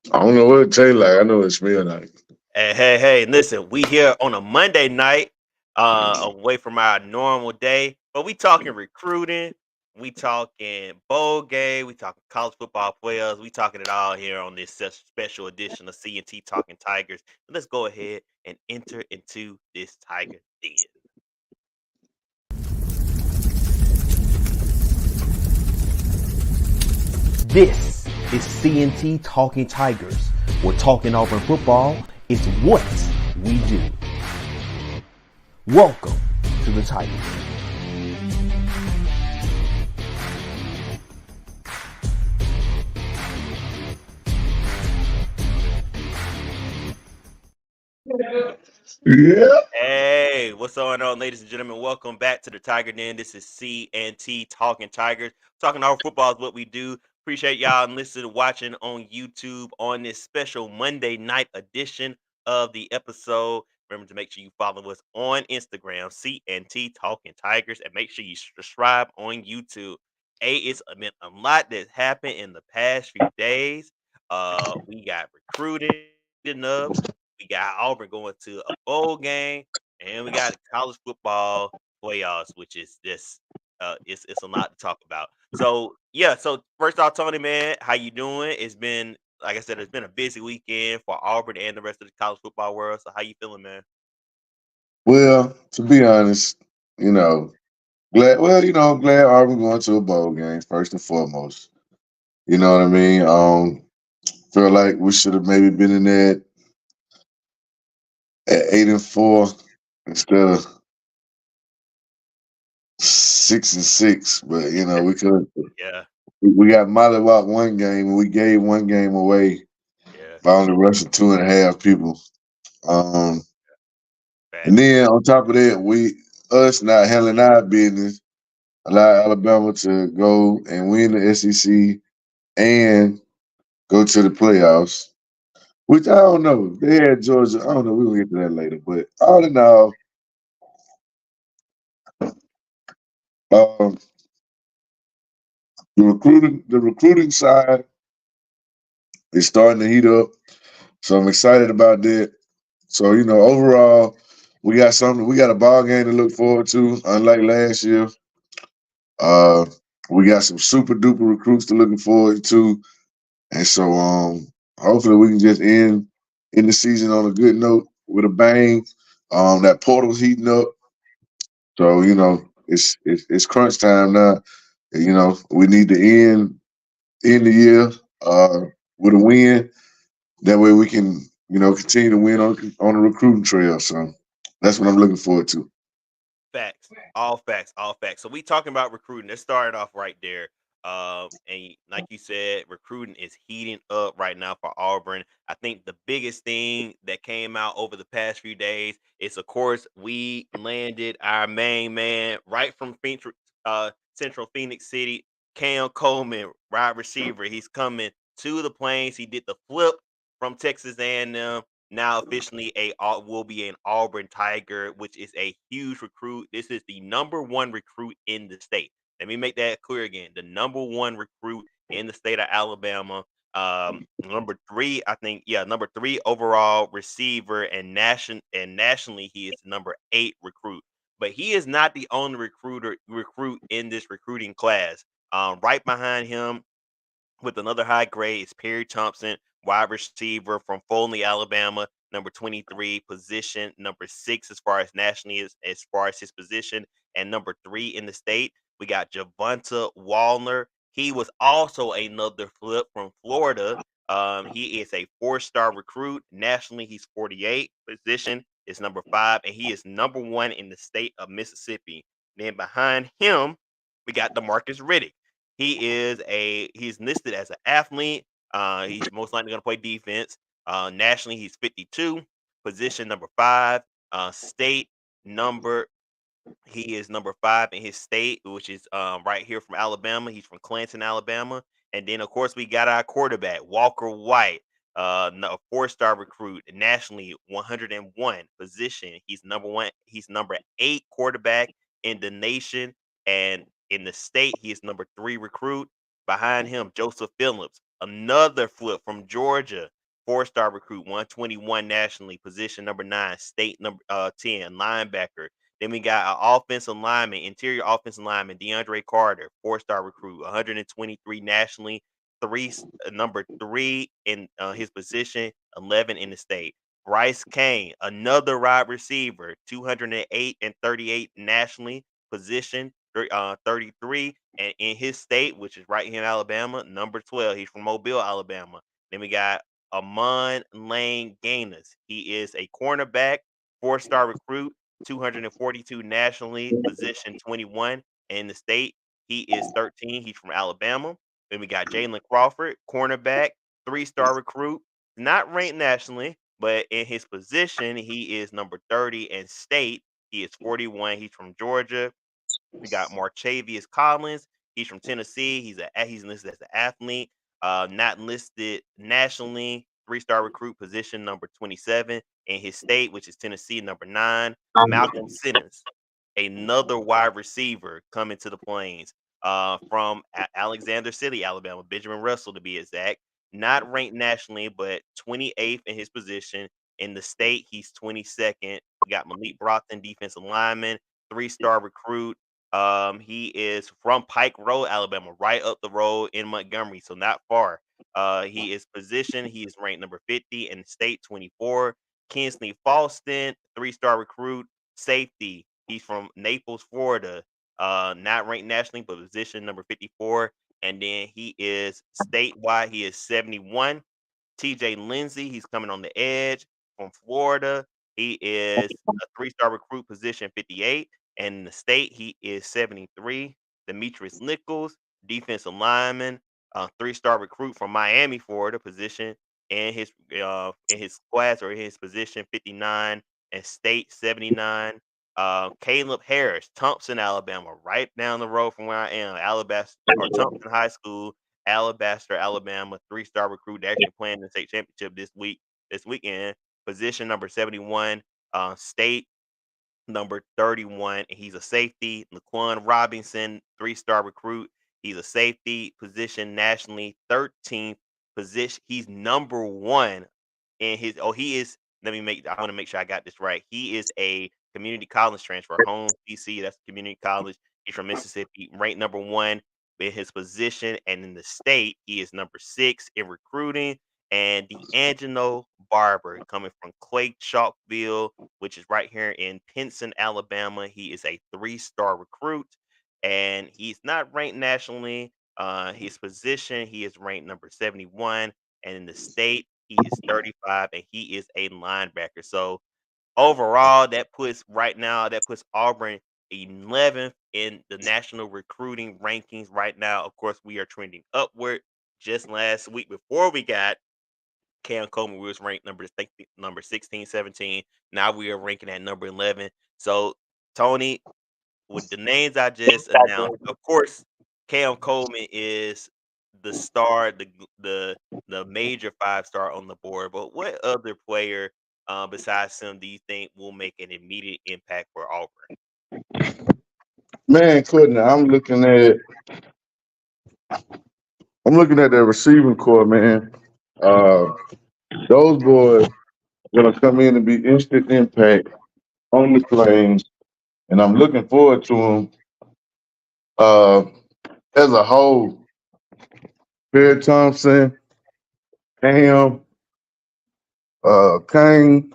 I don't know what it tastes like. I know it smells like. Hey, listen, we here on a Monday night, away from our normal day, but we talking recruiting, we talking bowl game, we talking college football players, we talking it all here on this special edition of C&T Talking Tigers. Let's go ahead and enter into this Tiger Den. This is C&T Talking Tigers, where talking Auburn football is what we do. Welcome to the Tigers. Yeah. Hey, what's going on, ladies and gentlemen? Welcome back to the Tiger Den. This is C&T Talking Tigers. Talking our football is what we do. Appreciate y'all listening, watching on YouTube on this special Monday night edition of the episode. Remember to make sure you follow us on Instagram, C&T Talking Tigers, and make sure you subscribe on YouTube. It's been a lot that's happened in the past few days. We got recruited up. We got Auburn going to a bowl game, and we got college football playoffs, which is just it's a lot to talk about. So yeah, so first off, Tony, man, how you doing? It's been like I said, it's been a busy weekend for Auburn and the rest of the college football world. So how you feeling, man? Well, to be honest, you know, glad. Well, I'm glad Auburn going to a bowl game first and foremost. You know what I mean? Feel like we should have maybe been in that at 8-4 instead of 6-6. But we could. Yeah, We got mollywopped one game, and we gave one game away yeah, by only rushing 2.5 people. Um, and facts. then on top of that, us not handling our business allow Alabama to go and win the SEC and go to the playoffs. Which I don't know. They had Georgia. I don't know. We'll get to that later. But all in all, um, the recruiting side is starting to heat up. So I'm excited about that. So overall, we got something. We got a ball game to look forward to. Unlike last year, uh, we got some super duper recruits to looking forward to. And so hopefully we can just end the season on a good note with a bang. That portal's heating up. So, it's crunch time now. We need to end the year with a win. That way we can, continue to win on the recruiting trail. So that's what I'm looking forward to. Facts. All facts. All facts. So we talking about recruiting. Let's start it off right there. And like you said, recruiting is heating up right now for Auburn. I think the biggest thing that came out over the past few days is, of course, we landed our main man right from Central Phoenix City, Cam Coleman, wide receiver. He's coming to the Plains. He did the flip from Texas A&M, now officially will be an Auburn Tiger, which is a huge recruit. This is the number one recruit in the state. Let me make that clear again. The number one recruit in the state of Alabama. Number three, I think, yeah, number three overall receiver, and nationally he is number 8 recruit. But he is not the only recruit in this recruiting class. Right behind him, with another high grade is Perry Thompson, wide receiver from Foley, Alabama, number 23 position, number 6 as far as nationally as far as his position, and number 3 in the state. We got Javonta Wallner. He was also another flip from Florida. He is a 4-star recruit. Nationally, he's 48. Position is number 5, and he is number 1 in the state of Mississippi. Then behind him, we got Demarcus Riddick. He's listed as an athlete. He's most likely going to play defense. Nationally, he's 52, position number 5. State number He is number 5 in his state, which is right here from Alabama. He's from Clanton, Alabama. And then, of course, we got our quarterback, Walker White, a 4-star recruit, nationally 101 position. He's number 1. He's number 8 quarterback in the nation, and in the state, he is number 3 recruit. Behind him, Joseph Phillips, another flip from Georgia, 4-star recruit, 121 nationally, position number 9, state number 10, linebacker. Then we got an offensive lineman, interior offensive lineman, DeAndre Carter, 4-star recruit, 123 nationally, number 3 in his position, 11 in the state. Bryce Kane, another wide receiver, 208 and 38 nationally, position 33, and in his state, which is right here in Alabama, number 12. He's from Mobile, Alabama. Then we got Amon Lane Gaines. He is a cornerback, 4-star recruit, 242 nationally, position 21. And in the state, he is 13. He's from Alabama. Then we got Jalen Crawford, cornerback, 3-star recruit, not ranked nationally, but in his position, he is number 30 and state. He is 41. He's from Georgia. We got Marchavius Collins. He's from Tennessee. He's listed as an athlete, not listed nationally. 3-star recruit, position number 27 in his state, which is Tennessee, number 9. Malcolm Simmons, another wide receiver coming to the Plains, from Alexander City, Alabama. Benjamin Russell to be exact. Not ranked nationally, but 28th in his position. In the state, he's 22nd. We got Malik Brockton, defensive lineman, 3-star recruit. He is from Pike Road, Alabama, right up the road in Montgomery, so not far. He is positioned. He is ranked number 50 in the state, 24. Kinsley Falston, 3-star recruit, safety. He's from Naples, Florida. Not ranked nationally, but position number 54. And then he is statewide. He is 71. TJ Lindsey, he's coming on the edge from Florida. He is a 3-star recruit, position 58. And in the state, he is 73. Demetrius Nichols, defensive lineman, 3-star recruit from Miami, Florida, position in his class or in his position 59, and state 79. Caleb Harris, Thompson, Alabama, right down the road from where I am, Alabaster or Thompson High School, Alabaster, Alabama, 3-star recruit, actually playing the state championship this weekend. Position number 71, state number 31. And he's a safety. Laquan Robinson, 3-star recruit. He's a safety, position nationally 13th position. He's number 1 in his. Oh, he is. I want to make sure I got this right. He is a community college transfer, home DC. That's community college. He's from Mississippi, ranked number 1 in his position, and in the state, he is number 6 in recruiting. And D'Angelo Barber, coming from Clay Chalkville, which is right here in Pinson, Alabama. He is a 3-star recruit, and he's not ranked nationally. His position, he is ranked number 71, and in the state, he is 35, and he is a linebacker. So overall, that puts Auburn 11th in the national recruiting rankings right now. Of course, we are trending upward. Just last week, before we got Cam Coleman, we was ranked number 16, 17. Now we are ranking at number 11. So, Tony, with the names I just announced, of course, Cam Coleman is the star, the major 5-star on the board. But what other player besides him do you think will make an immediate impact for Auburn? Man, Courtney, I'm looking at the receiving core, man. Those boys gonna come in and be instant impact on the Plains, and I'm looking forward to them. As a whole, Perry Thompson, Cam, Kane.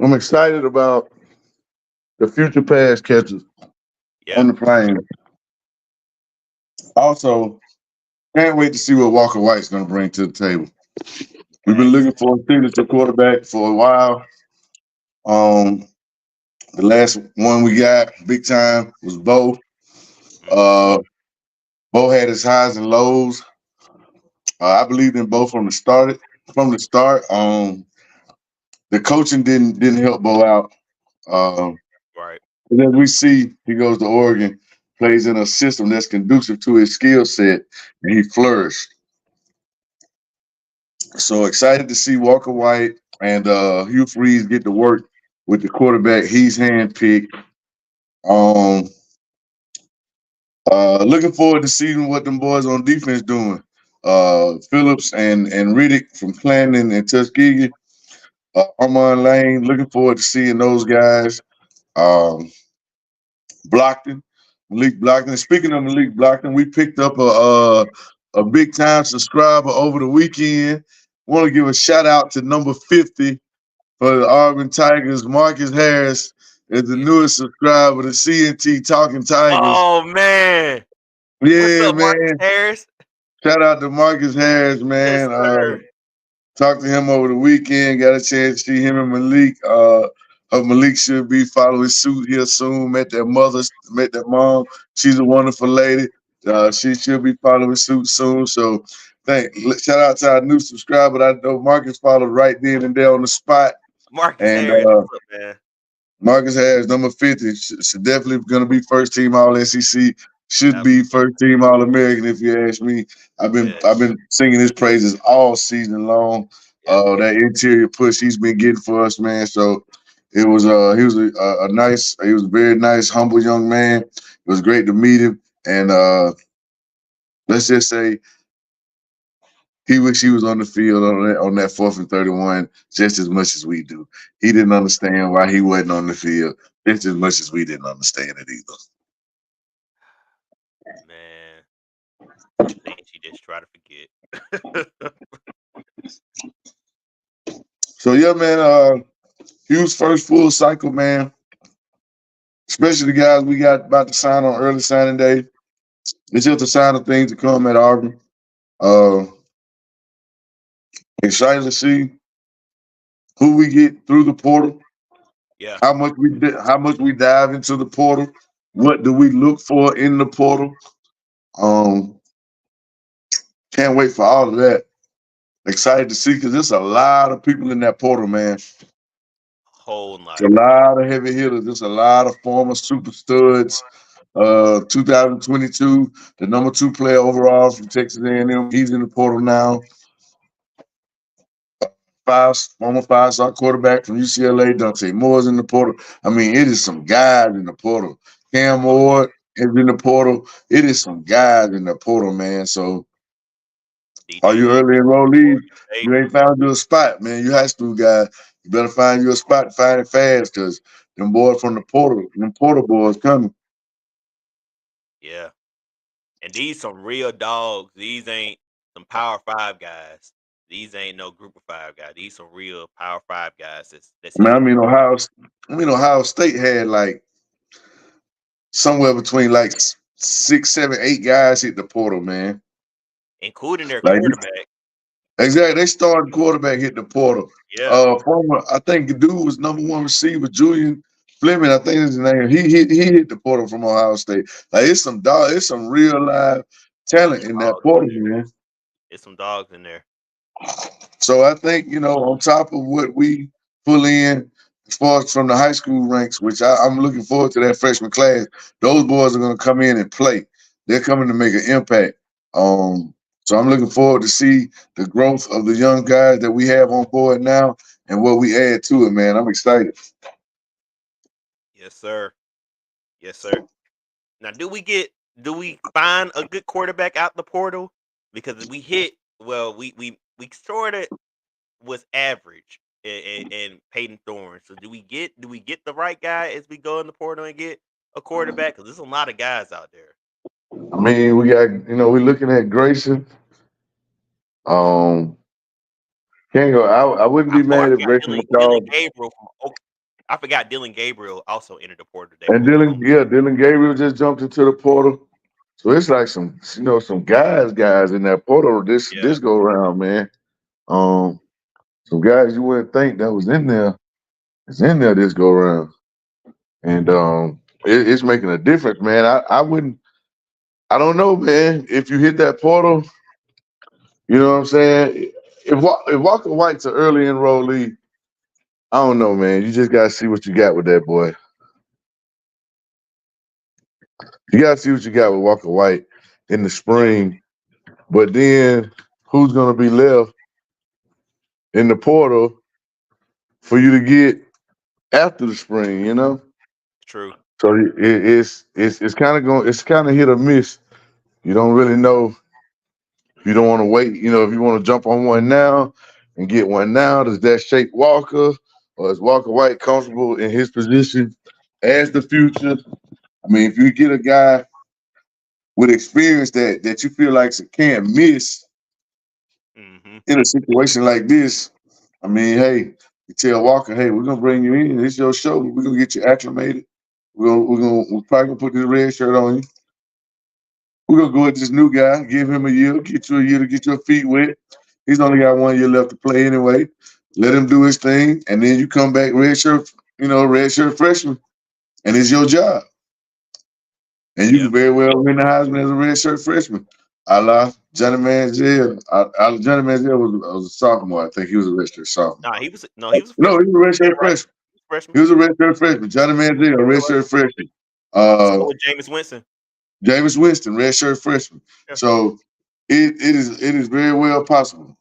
I'm excited about the future pass catchers on the Plains. Also, can't wait to see what Walker White's going to bring to the table. We've been looking for a signature quarterback for a while. The last one we got, big time, was Bo. Bo had his highs and lows. I believed in Bo from the start. The coaching didn't help Bo out. Right. And then we see he goes to Oregon, plays in a system that's conducive to his skill set, and he flourished. So excited to see Walker White and Hugh Freeze get to work with the quarterback he's handpicked. Looking forward to seeing what them boys on defense doing. Phillips and Riddick from Clandon and Tuskegee. Armand Lane, looking forward to seeing those guys. Um, Blockton, Malik Blockton. Speaking of Malik Blockton, we picked up a big time subscriber over the weekend. Want to give a shout out to number 50 for the Auburn Tigers. Marcus Harris is the newest subscriber to C&T Talking Tigers. Oh man, what's Yeah, up, Marcus man. Harris? Shout out to Marcus Harris, Yes, man. sir. Talked to him over the weekend. Got a chance to see him and Malik. Malik should be following suit here soon. Met their mother, met their mom. She's a wonderful lady. She should be following suit soon. So, shout out to our new subscriber. I know Marcus followed right then and there on the spot. Marcus And Harris, what's up, man? Marcus Harris, number 50, should definitely going to be first team All SEC. Should be first team All American, if you ask me. I've been singing his praises all season long. That interior push he's been getting for us, man. So he was a very nice, humble young man. It was great to meet him, and let's just say he wish he was on the field on that 4th and 31 just as much as we do. He didn't understand why he wasn't on the field just as much as we didn't understand it either. Man, things you just try to forget. So yeah, man, huge first full cycle, man. Especially the guys we got about to sign on early signing day. It's just a sign of things to come at Auburn. Excited to see who we get through the portal. Yeah. How much we dive into the portal. What do we look for in the portal? Can't wait for all of that. Excited to see because there's a lot of people in that portal, man. Whole lot. It's a lot of heavy hitters. There's a lot of former super studs. 2022, the number 2 player overall from Texas A&M. He's in the portal now. Former 5-star quarterback from UCLA, Dante Moore's in the portal. I mean, it is some guys in the portal. Cam Ward is in the portal. It is some guys in the portal, man. So, are you early enrollees? You ain't found you a spot, man. You high school guys, you better find you a spot, find it fast, because them boys from the portal, them portal boys coming. Yeah. And these some real dogs. These ain't some Power 5 guys. These ain't no Group of 5 guys. These some real Power 5 guys. Man, I mean, Ohio State had like somewhere between like 6, 7, 8 guys hit the portal, man. Including their quarterback. Exactly. They started quarterback hit the portal. Yeah. I think the dude was number 1 receiver, Julian Fleming, I think is his name. He hit the portal from Ohio State. Like it's some real live talent in that portal, man. It's some dogs in there. So I think, on top of what we pull in as far as from the high school ranks, which I'm looking forward to that freshman class, those boys are going to come in and play. They're coming to make an impact. So I'm looking forward to see the growth of the young guys that we have on board now and what we add to it, man. I'm excited. Yes, sir. Yes, sir. Now, do we find a good quarterback out the portal? Because we sort of was average in Peyton Thorne. So do we get the right guy as we go in the portal and get a quarterback? Because there's a lot of guys out there. I mean, we got, we're looking at Grayson. Can't go. I wouldn't be mad if Grayson McCall. I forgot Dylan Gabriel also entered the portal today. And Dylan Gabriel just jumped into the portal. So it's like some guys in that portal this go around, man. Some guys you wouldn't think that was in there. It's in there this go around. And it's making a difference, man. I don't know, man. If you hit that portal, you know what I'm saying? If Walker White's an early enrollee, I don't know, man. You just gotta see what you got with that boy. You gotta see what you got with Walker White in the spring. But then who's gonna be left in the portal for you to get after the spring, True. So it's kind of hit or miss. You don't really know If you don't want to wait, if you want to jump on one now and get one now, does that shape Walker, or is Walker White comfortable in his position as the future? I mean, if you get a guy with experience that you feel like can't miss Mm-hmm. in a situation like this, I mean, hey, you tell Walker, hey, we're gonna bring you in. It's your show. We're gonna get you acclimated. We're probably gonna put this red shirt on you. We're gonna go with this new guy, give him a year, get you a year to get your feet wet. He's only got 1 year left to play anyway. Let him do his thing, and then you come back red shirt freshman, and it's your job. And you Yeah. can very well win the Heisman as a red shirt freshman. A la Johnny Manziel. Johnny Manziel was a sophomore. I think he was a red shirt sophomore. He was a No, he freshman. was a red Yeah, shirt right. freshman. Freshman. He was a red shirt freshman. Johnny Manziel, a red shirt freshman. So with Jameis Winston. Jameis Winston, redshirt freshman. Yeah. So it is very well possible.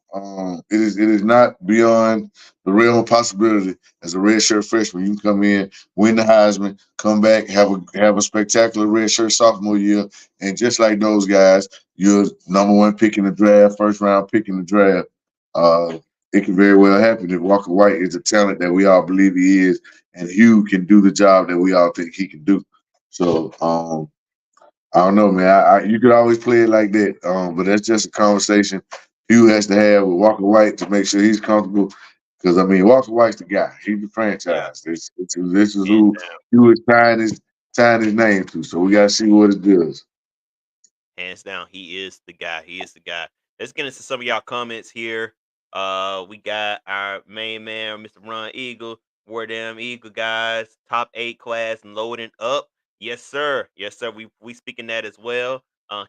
It is not beyond the realm of possibility as a redshirt freshman. You can come in, win the Heisman, come back, have a spectacular redshirt sophomore year, and just like those guys, you're number one pick in the draft, first round pick in the draft. It can very well happen if Walker White is the talent that we all believe he is, and Hugh can do the job that we all think he can do. So I don't know, man. You could always play it like that, but that's just a conversation Hugh has to have with Walker White to make sure he's comfortable. Because I mean, Walker White's the guy. He's the franchise. This is Hands who down. Hugh is tying his name to. So we gotta see what it does. Hands down, he is the guy. He is the guy. Let's get into some of y'all comments here. We got our main man, Mr. Ron Eagle. War damn Eagle guys, top 8 class and loading up. Yes, sir. Yes, sir. We speaking that as well.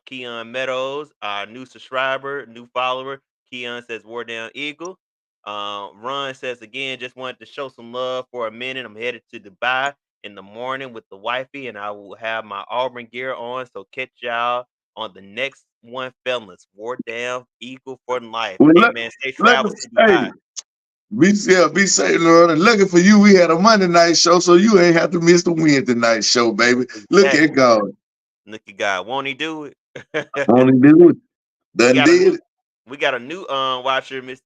Keon Meadows, our new subscriber, new follower. Keon says War down Eagle. Ron says again, just wanted to show some love for a minute. I'm headed to Dubai in the morning with the wifey, and I will have my Auburn gear on. So catch y'all on the next one, fellas. War down, Eagle for life. Well, Hey man, safe travels to hey, Dubai. be safe, Lord. And lucky for you, we had a Monday night show, so you ain't have to miss the Wednesday night show, baby. Look at Exactly. God. Look at God. Won't he do it? Only do it. we Done got a did new it. we got a new watcher, Miss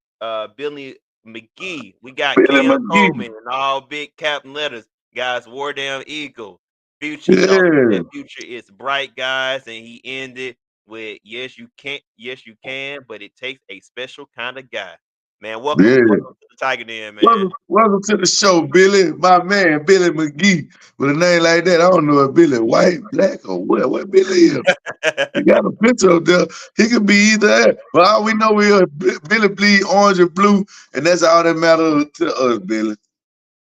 Billy McGee. We got Billy Cam McGee. Coleman and all big capital letters. Guys, War down Eagle. Future, y'all Yeah. that future is bright, guys. And he ended with yes you can, but it takes a special kind of guy. Man, welcome Yeah. to the Tiger Den, man. Welcome to the show, Billy. My man, Billy McGee. With a name like that, I don't know if Billy white, black, or what Billy is. He got a picture up there. He could be either. But all we know is Billy bleed orange and blue, and that's all that matters to us, Billy.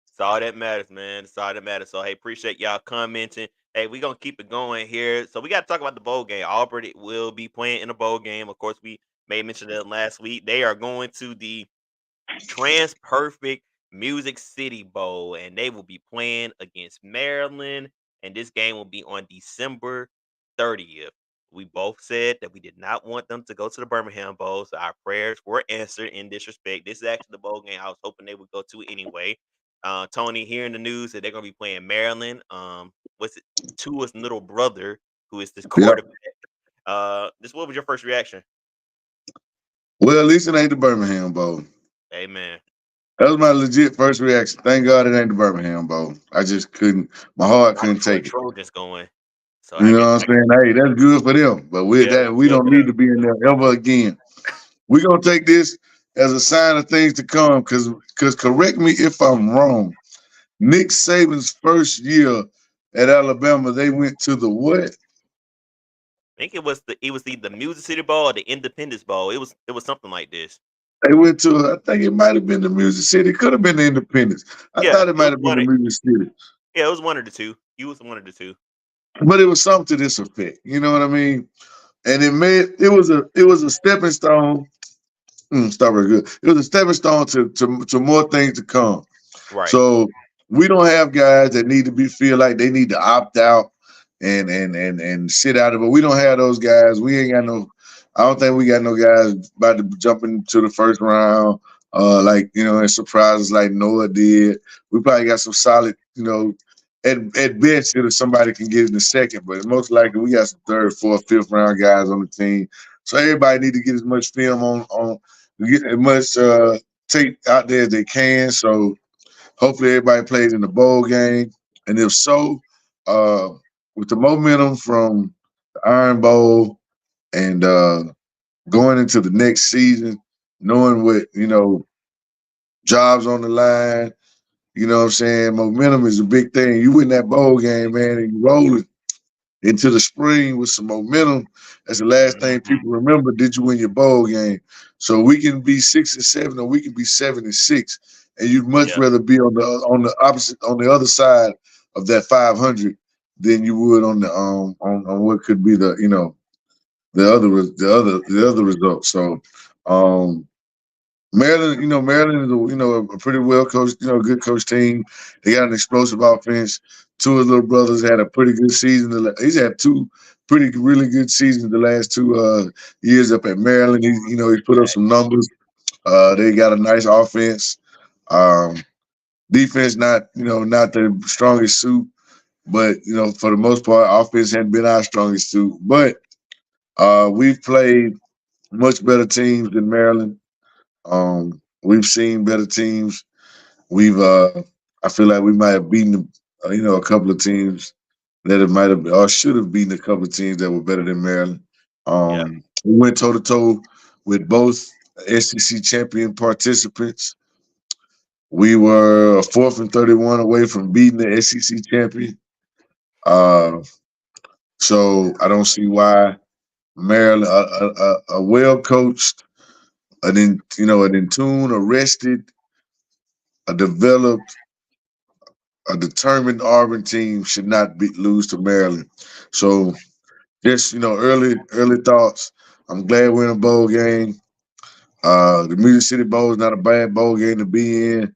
It's all that matters, man. It's all that matters. So hey, appreciate y'all commenting. Hey, we gonna keep it going here. So we gotta talk about the bowl game. Auburn will be playing in a bowl game. Of course, we may mention that last week. They are going to the Trans Perfect Music City Bowl, and they will be playing against Maryland. And this game will be on December 30th. We both said that we did not want them to go to the Birmingham Bowl, so our prayers were answered in this respect. This is actually the bowl game I was hoping they would go to anyway. Tony, hearing the news that they're going to be playing Maryland. What's it? Tua's little brother, who is this Yep. quarterback. What was your first reaction? Well, at least it ain't the Birmingham Bowl. Amen. That was my legit first reaction. Thank God it ain't the Birmingham Bowl. I just couldn't. My heart couldn't take it. Trojans going. So You I know guess what I'm saying? Hey, that's good for them. But we don't need to be in there ever again. We're gonna take this as a sign of things to come. Because correct me if I'm wrong. Nick Saban's first year at Alabama, they went to the what? I think it was the Music City Bowl or the Independence Bowl. It was something like this. They went to. I think it might have been the Music City. It could have been the Independence. I Yeah, thought it might have been the Music City. Yeah, it was one of the two. He was one of the two. But it was something to this effect. You know what I mean? And it was a stepping stone. Stop very good. It was a stepping stone to more things to come. Right. So we don't have guys that need to feel like they need to opt out and sit out of it. But we don't have those guys. We ain't got no. I don't think we got no guys about to jump into the first round. And surprises like Noah did. We probably got some solid. At best, if somebody can get in the second, but most likely we got some third, fourth, fifth round guys on the team. So everybody need to get as much film on get as much tape out there as they can. So hopefully everybody plays in the bowl game. And if so, uh, with the momentum from the Iron Bowl and going into the next season, knowing what, jobs on the line, you know what I'm saying? Momentum is a big thing. You win that bowl game, man, and you rolling into the spring with some momentum. That's the last thing Mhm. people remember. Did you win your bowl game? So we can be 6-7, or we can be 7-6, and you'd much Yeah. rather be on the opposite, on the other side of that 500 than you would on the on what could be the the other results. So Maryland, Maryland is a pretty well coached, good coach team. They got an explosive offense. Two of his little brothers had a pretty good season. He's had two really good seasons the last 2 years up at Maryland. He's put up some numbers. They got a nice offense. Um, Defense not their strongest suit, but for the most part, offense hadn't been our strongest suit. But we've played much better teams than Maryland. We've seen better teams. We've I feel like we might have beaten a couple of teams that it might have or should have beaten a couple of teams that were better than Maryland. Yeah. We went toe to toe with both SEC champion participants. We were a 4th and 31 away from beating the SEC champion. Uh, so I don't see why Maryland, a well coached, an in tune, arrested, a developed, a determined Auburn team should not lose to Maryland. So just early thoughts. I'm glad we're in a bowl game. The Music City Bowl is not a bad bowl game to be in.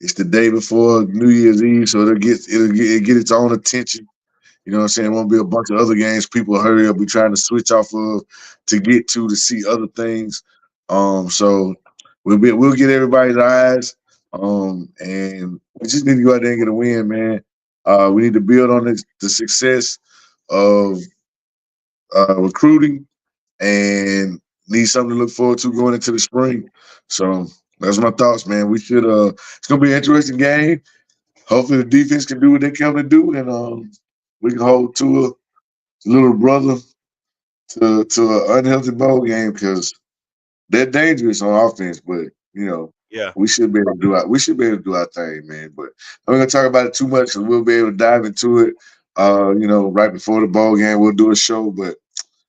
It's the day before New Year's Eve, so it'll get its own attention. You know what I'm saying? It won't be a bunch of other games people hurry up be trying to switch off of to get to see other things. So we'll get everybody's eyes. And we just need to go out there and get a win, man. We need to build on the success of recruiting and need something to look forward to going into the spring. So that's my thoughts, man. We should it's gonna be an interesting game. Hopefully the defense can do what they come to do, and we can hold to a little brother to an unhealthy bowl game because they're dangerous on offense. But Yeah. we should be able to do our thing, man. But I'm not gonna talk about it too much because we'll be able to dive into it. Right before the bowl game, we'll do a show. But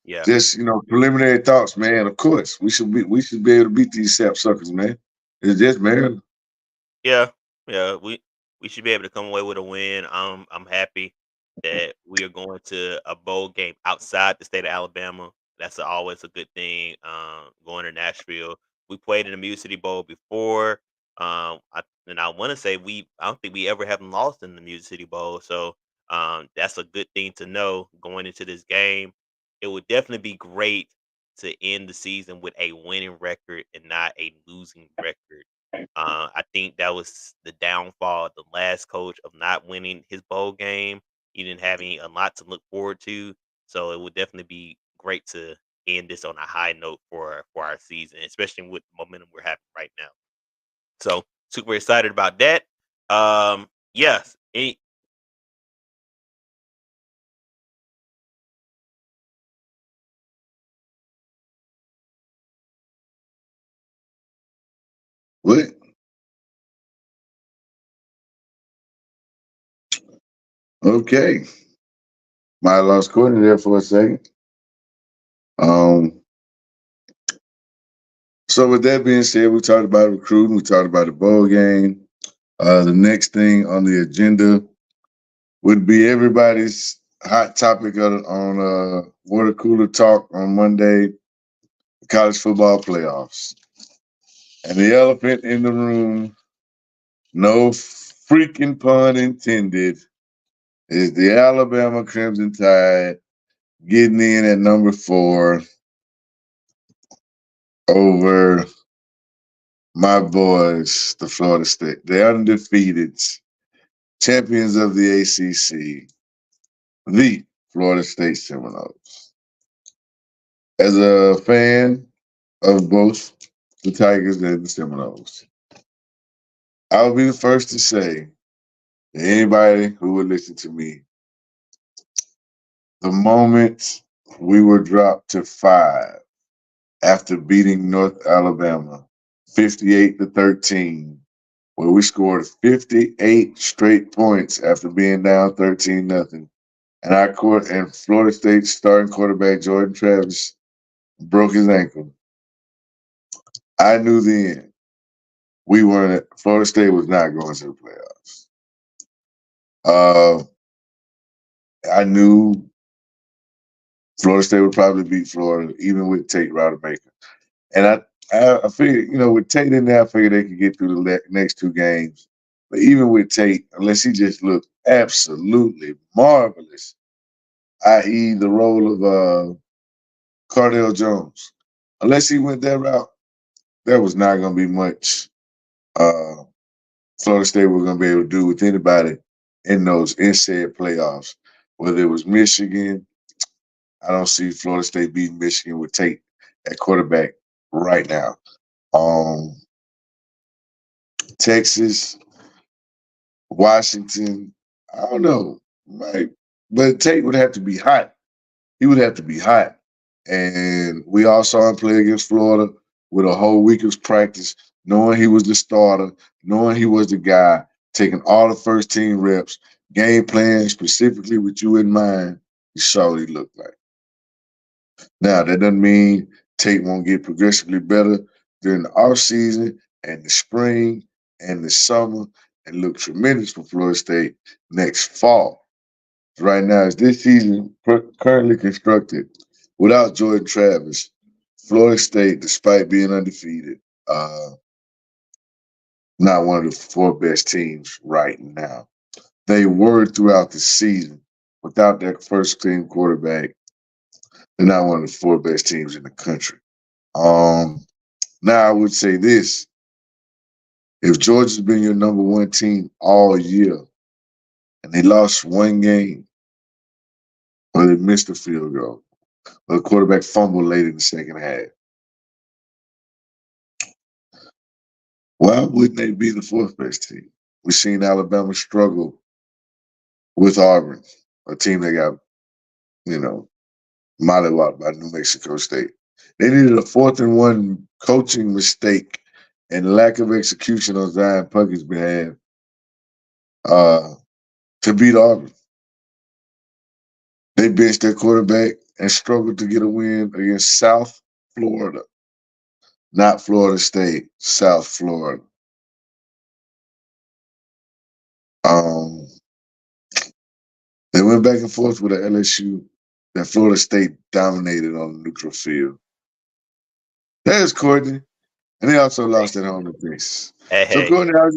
Yeah. just preliminary thoughts, man. Of course, we should be able to beat these sapsuckers, man. It's just Maryland. Yeah, yeah, we should be able to come away with a win. I'm happy that we are going to a bowl game outside the state of Alabama. That's always a good thing. Going to Nashville, we played in the Music City Bowl before. I want to say I don't think we ever haven't lost in the Music City Bowl. So that's a good thing to know going into this game. It would definitely be great to end the season with a winning record and not a losing record. I think that was the downfall of the last coach of not winning his bowl game. He didn't have a lot to look forward to, so it would definitely be great to end this on a high note for our season, especially with the momentum we're having right now. So super excited about that. Yes. What? Okay. Might have lost Courtney there for a second. Um, so with that being said, we talked about recruiting, we talked about the bowl game. The next thing on the agenda would be everybody's hot topic on water cooler talk on Monday, college football playoffs. And the elephant in the room, no freaking pun intended, is the Alabama Crimson Tide getting in at number 4 over my boys, the Florida State. The undefeated champions of the ACC, the Florida State Seminoles. As a fan of both the Tigers and the Seminoles, I'll be the first to say to anybody who would listen to me, the moment we were dropped to 5 after beating North Alabama 58-13, where we scored 58 straight points after being down 13-0. And our court and Florida State starting quarterback Jordan Travis broke his ankle. I knew then Florida State was not going to the playoffs. I knew Florida State would probably beat Florida, even with Tate Rodemaker. And I figured, with Tate in there, I figured they could get through the next 2 games. But even with Tate, unless he just looked absolutely marvelous, i.e. the role of Cardell Jones, unless he went that route, there was not going to be much Florida State was going to be able to do with anybody in those said playoffs. Whether it was Michigan, I don't see Florida State beating Michigan with Tate at quarterback right now. Texas, Washington, I don't know. But Tate would have to be hot. He would have to be hot. And we all saw him play against Florida with a whole week of practice, knowing he was the starter, knowing he was the guy, taking all the first team reps, game plan specifically with you in mind. You saw what he looked like. Now, that doesn't mean Tate won't get progressively better during the offseason and the spring and the summer and look tremendous for Florida State next fall. Right now, as this season currently constructed, without Jordan Travis, Florida State, despite being undefeated, not one of the 4 best teams right now. They were throughout the season. Without their first team quarterback, they're not one of the 4 best teams in the country. Now, I would say this. If Georgia's been your number 1 team all year and they lost 1 game, or they missed a field goal, or the quarterback fumbled late in the second half, why wouldn't they be the 4th best team? We've seen Alabama struggle with Auburn, a team that got, mollywopped by New Mexico State. They needed a 4th and 1 coaching mistake and lack of execution on Zion Puckett's behalf to beat Auburn. They benched their quarterback and struggled to get a win against South Florida. Not Florida State, South Florida. They went back and forth with the LSU that Florida State dominated on the neutral field. There's Courtney. And they also lost at home to Texas. So, Courtney, I was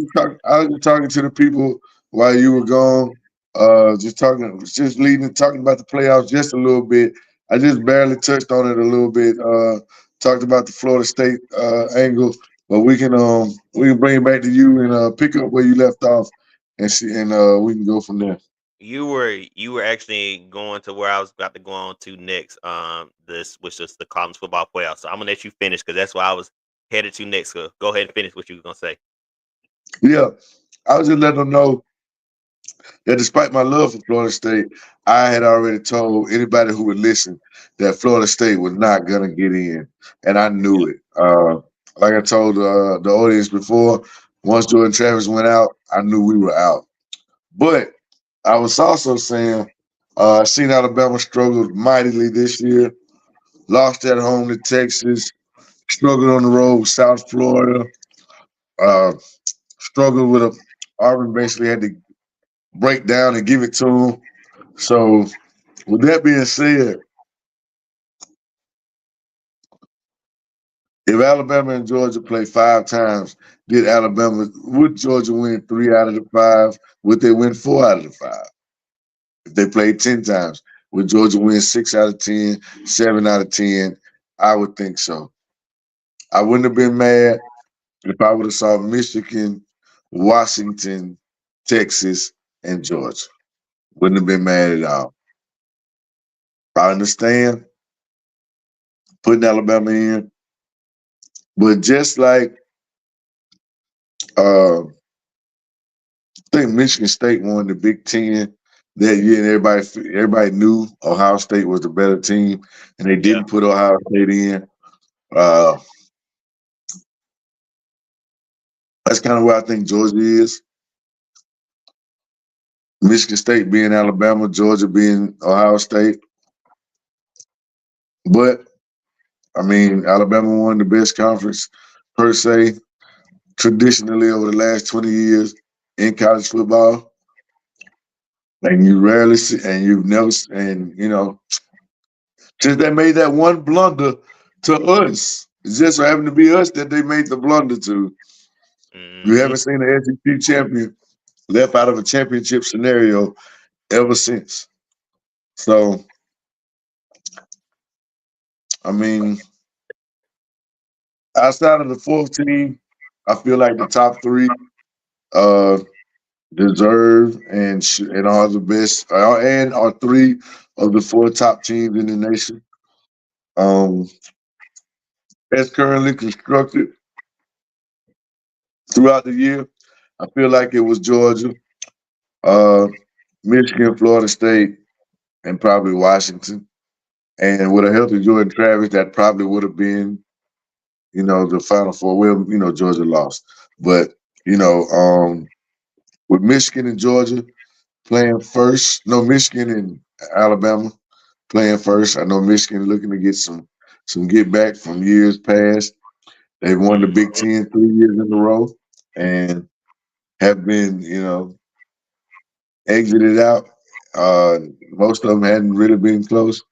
just talking to the people while you were gone, talking about the playoffs just a little bit. I just barely touched on it a little bit. Talked about the Florida State angle, but we can bring it back to you and pick up where you left off, and we can go from there. You were actually going to where I was about to go on to next. This was just the college football playoffs. So I'm gonna let you finish because that's why I was headed to next. So go ahead and finish what you were gonna say. Yeah, I was just letting them know that despite my love for Florida State, I had already told anybody who would listen that Florida State was not gonna get in, and I knew it. Like I told the audience before, once Jordan Travis went out, I knew we were out. But I was also saying, I've seen Alabama struggled mightily this year. Lost at home to Texas. Struggled on the road with South Florida. Struggled with Auburn. Basically had to break down and give it to them. So, with that being said, if Alabama and Georgia play 5 times, would Georgia win 3 out of the 5? Would they win 4 out of the 5? If they played 10 times, would Georgia win 6 out of 10, 7 out of 10? I would think so. I wouldn't have been mad if I would have saw Michigan, Washington, Texas, and Georgia. Wouldn't have been mad at all. I understand putting Alabama in. But just like I think Michigan State won the Big Ten that year, and everybody knew Ohio State was the better team, and they Yeah. didn't put Ohio State in. Uh, that's kind of where I think Georgia is. Michigan State being Alabama, Georgia being Ohio State. But I mean, Alabama won the best conference per se traditionally over the last 20 years in college football. And you rarely see, and you've never, and you know, since they made that one blunder to us, it just so happened to be us that they made the blunder to. You Hmm. haven't seen an SEC champion left out of a championship scenario ever since. So, I mean, outside of the fourth team, I feel like the top three uh, deserve and are the best, and are three of the four top teams in the nation. Um, as currently constructed throughout the year, I feel like it was Georgia, uh, Michigan, Florida State, and probably Washington. And with a healthy Jordan Travis, that probably would have been, the Final Four. Well, Georgia lost, but with Michigan and Georgia playing first, no, Michigan and Alabama playing first. I know Michigan looking to get some get back from years past. They've won the Big Ten 3 years in a row and have been, exited out. Most of them hadn't really been close.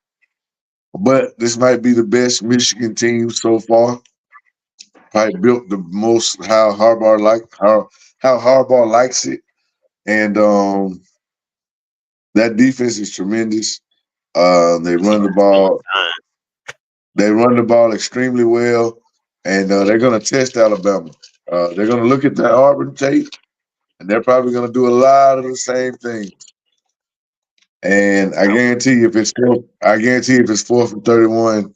But this might be the best Michigan team so far. Probably built the most how Harbaugh likes it. And that defense is tremendous. They run the ball. They run the ball extremely well, and they're going to test Alabama. They're going to look at that Auburn tape, and they're probably going to do a lot of the same things. And I guarantee if it's 4th and 31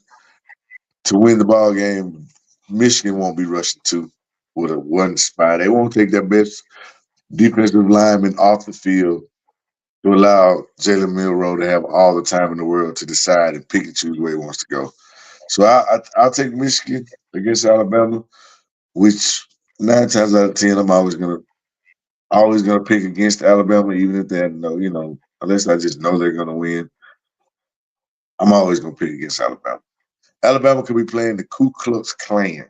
to win the ball game, Michigan won't be rushing two with a one spot. They won't take their best defensive lineman off the field to allow Jalen Milroe to have all the time in the world to decide and pick and choose where he wants to go. So I'll take Michigan against Alabama, which 9 times out of 10 I'm always gonna pick against Alabama, even if they know, unless I just know they're gonna win. I'm always gonna pick against Alabama. Alabama could be playing the Ku Klux Klan,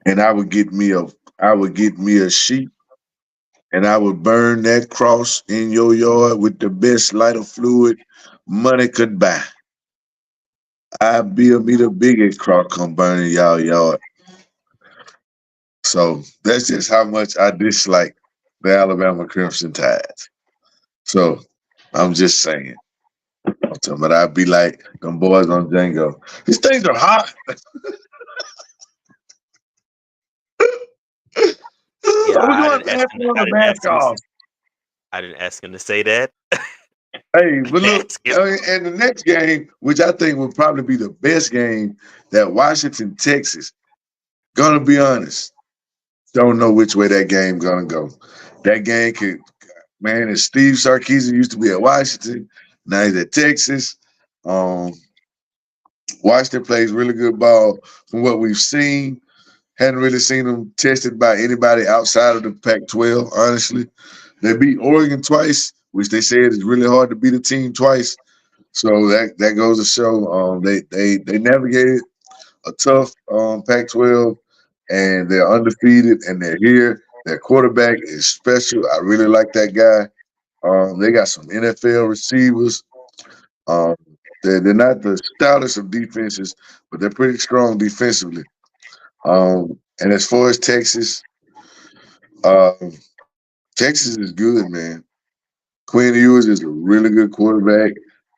and I would get me a sheep, and I would burn that cross in your yard with the best lighter fluid money could buy. I'd build me the biggest cross come burning y'all yard. So that's just how much I dislike the Alabama Crimson Tide. So I'm just saying. But I'd be like them boys on Django. These things are hot. Yeah, We're I going didn't to ask have him. on I the didn't ask mask him. off. I didn't ask him to say that. Hey, but look, Ask him. and the next game, which I think will probably be the best game, that Washington, Texas. Gonna be honest, don't know which way that game gonna go. That game could, man. And Steve Sarkisian used to be at Washington, now he's at Texas. Um, Washington plays really good ball from what we've seen. Hadn't really seen them tested by anybody outside of the Pac-12. Honestly, they beat Oregon twice, which they said is really hard to beat a team twice. So that goes to show they navigated a tough Pac-12, and they're undefeated, and they're here. Their quarterback is special. I really like that guy. They got some NFL receivers. Um, they're not the stoutest of defenses, but they're pretty strong defensively. And as far as Texas, um, Texas is good, man. Quinn Ewers is a really good quarterback.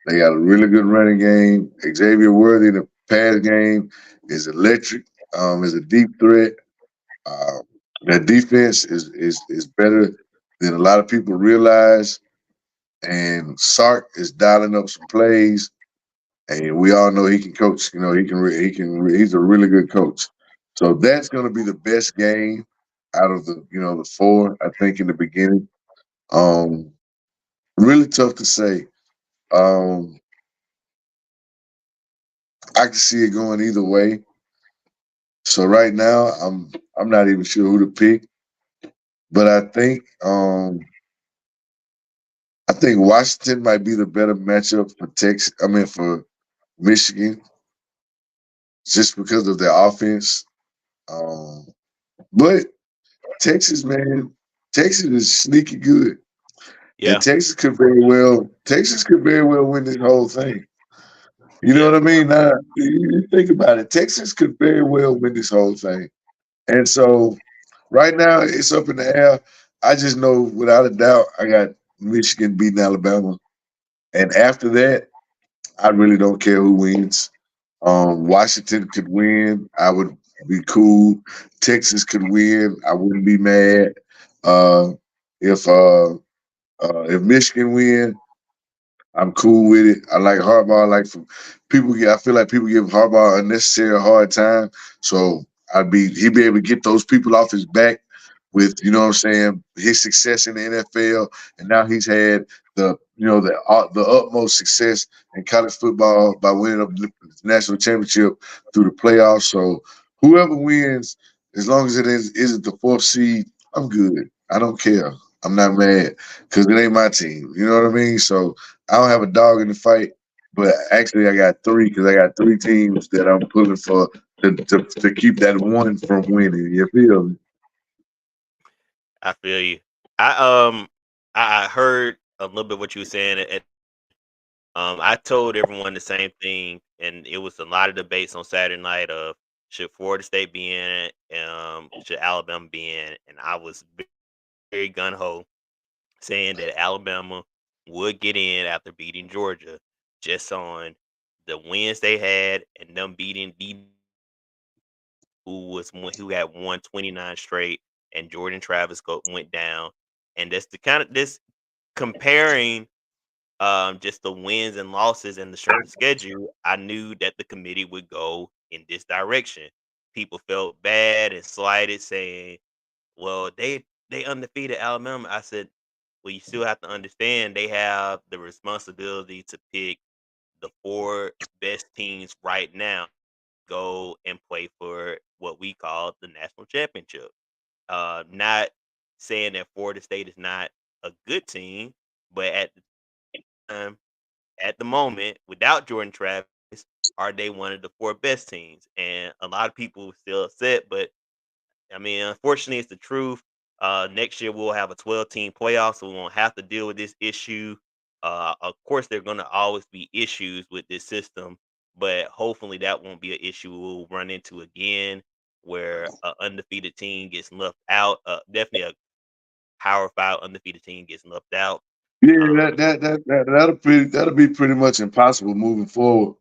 They got a really good running game. Xavier Worthy in the pass game is electric. Is a deep threat. Uh, their defense is better than a lot of people realize. And Sark is dialing up some plays. and we all know he can coach. You know, he's a really good coach. So that's going to be the best game out of the four. I think in the beginning. Um, Really tough to say. Um, I can see it going either way. So right now, I'm not even sure who to pick, but I think Washington might be the better matchup for Texas. I mean for Michigan, just because of their offense. Um, but Texas, man, Texas is sneaky good, and Yeah, Texas could very well win this whole thing. You know yeah, what I mean? Now, you think about it. Texas could very well win this whole thing. And so right now it's up in the air. I just know without a doubt I got Michigan beating Alabama. And after that, I really don't care who wins. Washington could win. I would be cool. Texas could win. I wouldn't be mad. Uh, if Michigan win, I'm cool with it. I like Harbaugh. I feel like people give Harbaugh unnecessary hard time. So he'd be able to get those people off his back with, you know what I'm saying, his success in the NFL, and now he's had the utmost success in college football by winning a national championship through the playoffs. So whoever wins, as long as it isn't the fourth seed, I'm good. I don't care. I'm not mad because it ain't my team. You know what I mean? So I don't have a dog in the fight, but actually I got three because I got three teams that I'm pulling for to keep that one from winning. You feel me? I feel you. I heard a little bit what you were saying. I told everyone the same thing, and it was a lot of debates on Saturday night of should Florida State be in it, should Alabama be in it, and I was very gun ho saying that Alabama would get in after beating Georgia, just on the wins they had and them beating who had won 29 straight, and Jordan Travis went down, and that's the kind of this comparing just the wins and losses and the strength of schedule. I knew that the committee would go in this direction. People felt bad and slighted, saying, "Well, they undefeated Alabama." I said, "Well, you still have to understand they have the responsibility to pick the four best teams right now, go and play for what we call the national championship." Not saying that Florida State is not a good team, but at the time, at the moment, without Jordan Travis, are they one of the four best teams? And a lot of people still upset, but I mean, unfortunately, it's the truth. Next year we'll have a 12-team playoff, so we won't have to deal with this issue. Of course, there are going to always be issues with this system, but hopefully that won't be an issue we'll run into again, where an undefeated team gets left out. Definitely a Power Five undefeated team gets left out. Yeah, Um, that'll be pretty much impossible moving forward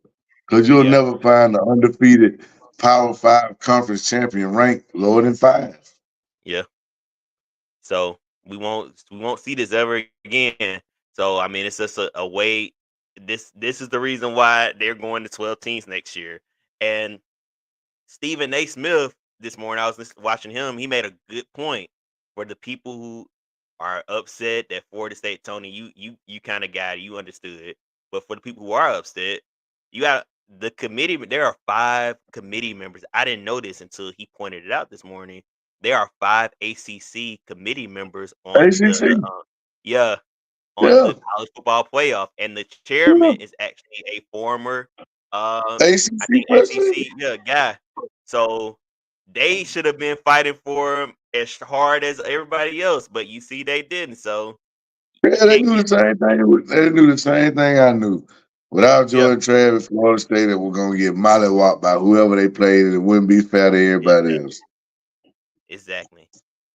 because you'll yeah, never find an undefeated Power Five conference champion ranked lower than five. yeah. So we won't see this ever again. So I mean, it's just a way. This is the reason why they're going to 12 teams next year. And Stephen A. Smith this morning, I was watching him. He made a good point for the people who are upset that Florida State, Tony. You kind of got it. You understood. But for the people who are upset, you got the committee. There are five committee members. I didn't know this until he pointed it out this morning. There are five ACC committee members on ACC, yeah, on yeah, the college football playoff, and the yeah. chairman is actually a former, I ACC think president. SEC, yeah, guy. So they should have been fighting for him as hard as everybody else, but you see, they didn't. So you Yeah, they can't knew get, the same thing. They knew the same thing I knew. Without yep, Jordan Travis, Florida State were going to get mollywopped by whoever they played, and it wouldn't be fair to everybody exactly, else. exactly.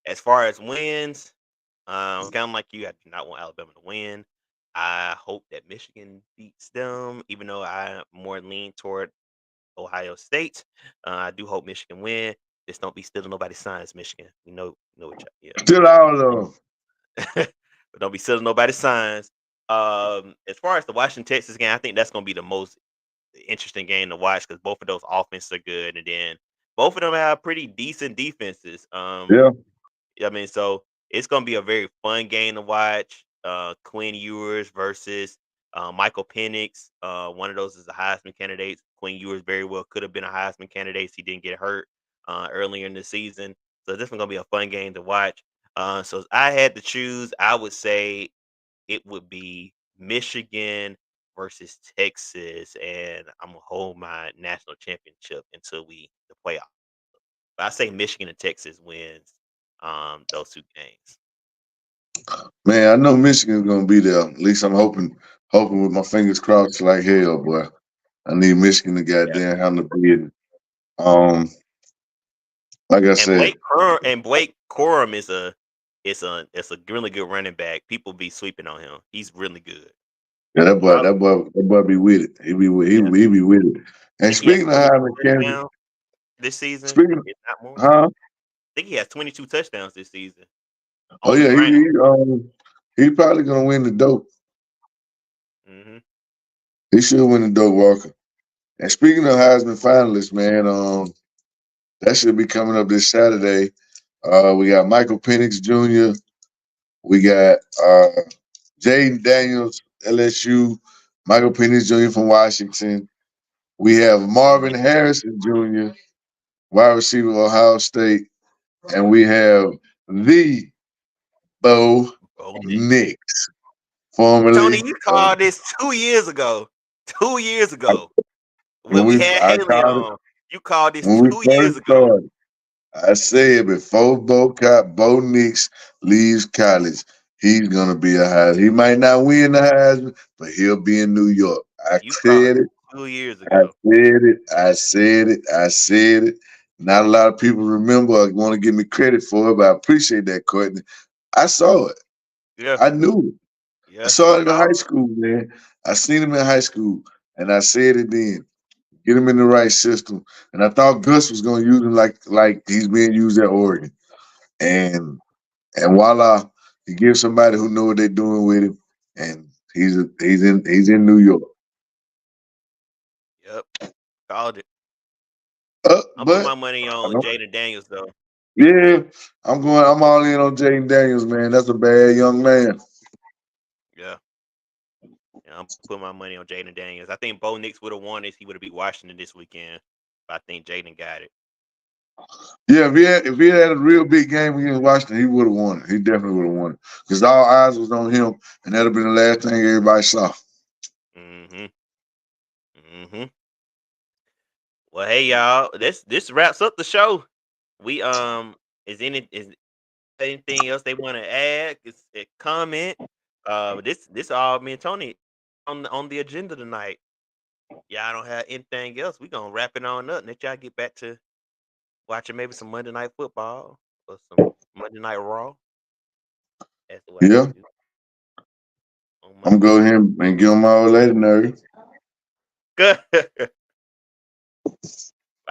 As far as wins, kind of like you, I do not want Alabama to win. I hope that Michigan beats them, even though I more lean toward Ohio State. I do hope Michigan win. Just don't be stealing nobody's signs, Michigan. We know what Still all of but don't be stealing nobody's signs. As far as the Washington Texas game, I think that's going to be the most. interesting game to watch because both of those offenses are good, and then both of them have pretty decent defenses. Yeah. I mean, so it's gonna be a very fun game to watch. Quinn Ewers versus Michael Penix. One of those is a Heisman candidate. Quinn Ewers very well could have been a Heisman candidate. He didn't get hurt earlier in the season, so this is gonna be a fun game to watch. So if I had to choose, I would say it would be Michigan versus Texas, and I'm gonna hold my national championship until the playoff. But I say Michigan and Texas wins those two games. Man, I know Michigan's gonna be there. At least I'm hoping with my fingers crossed like hell, boy. I need Michigan to Yeah. goddamn handle business. Um, like I And said, Blake Corum is a really good running back. People be sweeping on him. He's really good. yeah, Prob- that boy be with it. Yeah. He be with it. I And think he has speaking of 22 Heisman candidates, touchdowns this season, speaking, if not more. huh? I think he has 22 touchdowns this season Oh on the yeah, ground. he probably gonna win the dope. Hmm. He should win the dope Walker. And speaking of Heisman finalists, man, that should be coming up this Saturday. We got Michael Penix Jr. We got Jaden Daniels, LSU, Michael Penix Jr. from Washington. We have Marvin Harrison Jr., wide receiver, Ohio State, and we have the Bo Oh, Nix, Tony, formerly you of called this 2 years ago. 2 years ago, when when we had I Haley called it on, you called this when we 2 years first ago. started. I said before Bo Nix leaves college, he's gonna be a Heisman. He might not win the Heisman, but he'll be in New York. I You called said it it. 2 years I ago. said it. I said it. I said it. Not a lot of people remember or want to give me credit for it, but I appreciate that, Courtney. I saw it. Yeah, I knew it. I yeah, saw you it in called high school, man. I seen him in high school, and I said it then. Get him in the right system. And I thought Gus was going to use him like he's being used at Oregon. And voila, he gives somebody who know what they're doing with him, and he's in New York. it. Yep, called it. I'll put But my money I on don't. Jaden Daniels though. Yeah, I'm all in on Jaden Daniels, man. That's a bad young man. Yeah, yeah, I'm putting my money on Jaden Daniels. I think Bo Nix would have won this. He would have beat Washington this weekend. But I think Jaden got it. Yeah, if he had a real big game against Washington, he would have won it. He definitely would have won it. Because all eyes was on him, and that'd have been the last thing everybody saw. Mm-hmm. Mm-hmm. Well, hey y'all, this wraps up the show. We is anything else they want to add? Is a comment? This all me and Tony on the agenda tonight. Y'all don't have anything else. We gonna wrap it on up and let y'all get back to watching maybe some Monday Night Football or some Monday Night Raw. That's what I Yeah, do on I'm Monday. going to go ahead and give him my old lady nerve. Good. About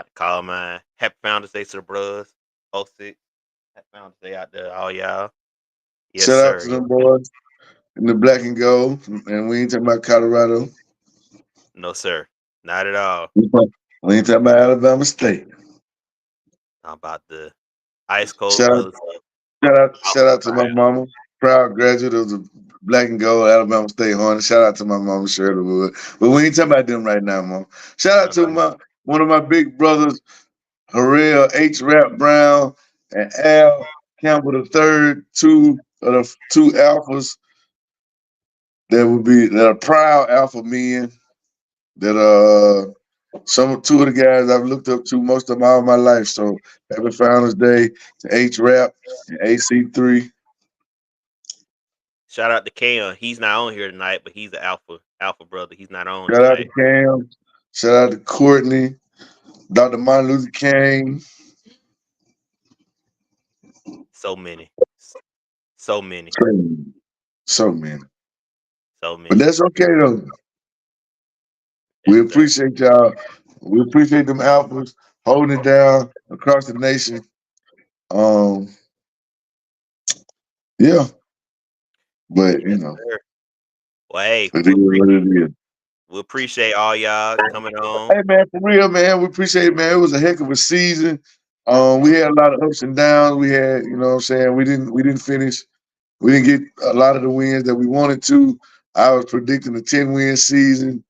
to call mine. Happy Founders Day to the bros. 06. Happy Founders Day out there, all y'all. Yes, Shout out sir. to them boys in the black and gold, and we ain't talking about Colorado. No, sir. Not at all. We ain't talking about Alabama State. I'm about the ice cold Shout out, brothers of shout out to my Ohio. mama, proud graduate of the black and gold Alabama State Hornets. Shout out to my mama Shirley Wood. But we ain't talking about them right now, mom. Shout out to one of my big brothers, Harrell H. Rap Brown and Al Campbell the third, two of the two alphas that are proud alpha men that two of the guys I've looked up to most of all my life. So happy Founders Day to H Rap and AC3. Shout out to Cam. He's not on here tonight, but he's an alpha brother. He's not on Shout out to tonight. Cam. Shout out to Courtney, Dr. Martin Luther King. So many. So many. So many. So But many. that's okay though. Yes, We sir. appreciate y'all. We appreciate them alphas holding it down across the nation. Um, yeah, but Yes, sir. Well, hey, it is we appreciate what it is. We appreciate all y'all coming on. Hey man, for real, man, we appreciate it, man. It was a heck of a season. We had a lot of ups and downs. We had, you know what I'm saying, we didn't finish. We didn't get a lot of the wins that we wanted to. I was predicting a 10-win season.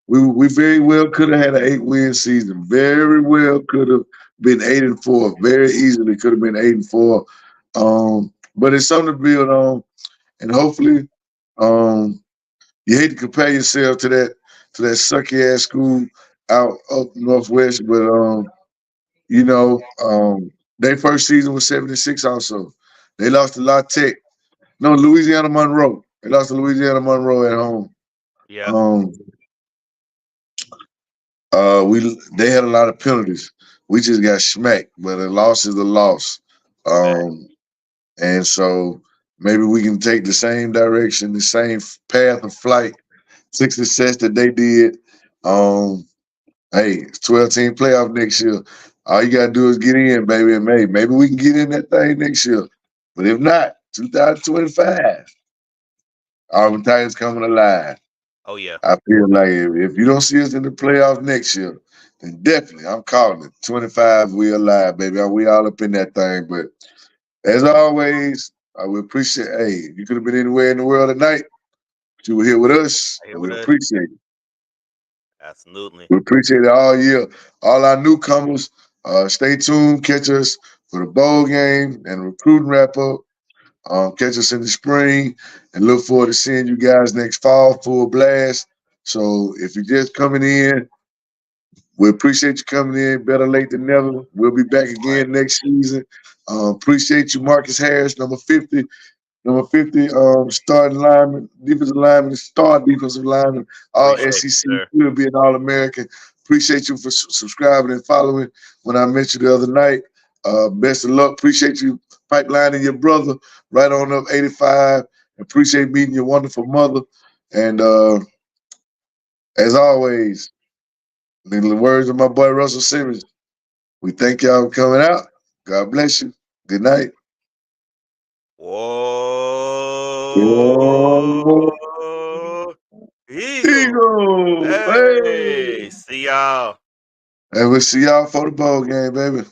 We very well could have had an 8-win season. Very well could have been 8-4. Very easily could have been 8-4. But it's something to build on, and hopefully, you hate to compare yourself to that sucky ass school out up northwest, but their first season was 76 also. They lost to La Tech. No, Louisiana Monroe. They lost to Louisiana Monroe at home. Yeah. They had a lot of penalties. We just got smacked, but a loss is a loss. And so maybe we can take the same direction, the same path of flight, success that they did. Hey, it's 12-team playoff next year. All you gotta do is get in, baby, and maybe we can get in that thing next year. But if not, 2025, Auburn Tigers coming alive. Oh yeah. I feel like if you don't see us in the playoffs next year, then definitely I'm calling it. 25, we alive, baby. We all up in that thing. But as always, I would appreciate. Hey, you could have been anywhere in the world tonight, but you were here with us, and we appreciate it. Absolutely. We appreciate it all year. All our newcomers, stay tuned. Catch us for the bowl game and recruiting wrap up. Catch us in the spring, and look forward to seeing you guys next fall, full blast. So if you're just coming in, we appreciate you coming in. Better late than never. We'll be back again next season. Appreciate you, Marcus Harris, number 50. Number 50, starting lineman, defensive lineman, star defensive lineman, all SEC, will be an All-American. Appreciate you for subscribing and following when I met you the other night. Best of luck. Appreciate you pipelining your brother right on up 85. Appreciate meeting your wonderful mother. And as always, in the words of my boy Russell Simmons, we thank y'all for coming out. God bless you. Good night. Whoa. Eagle. Hey. See y'all. And we'll see y'all for the bowl game, baby.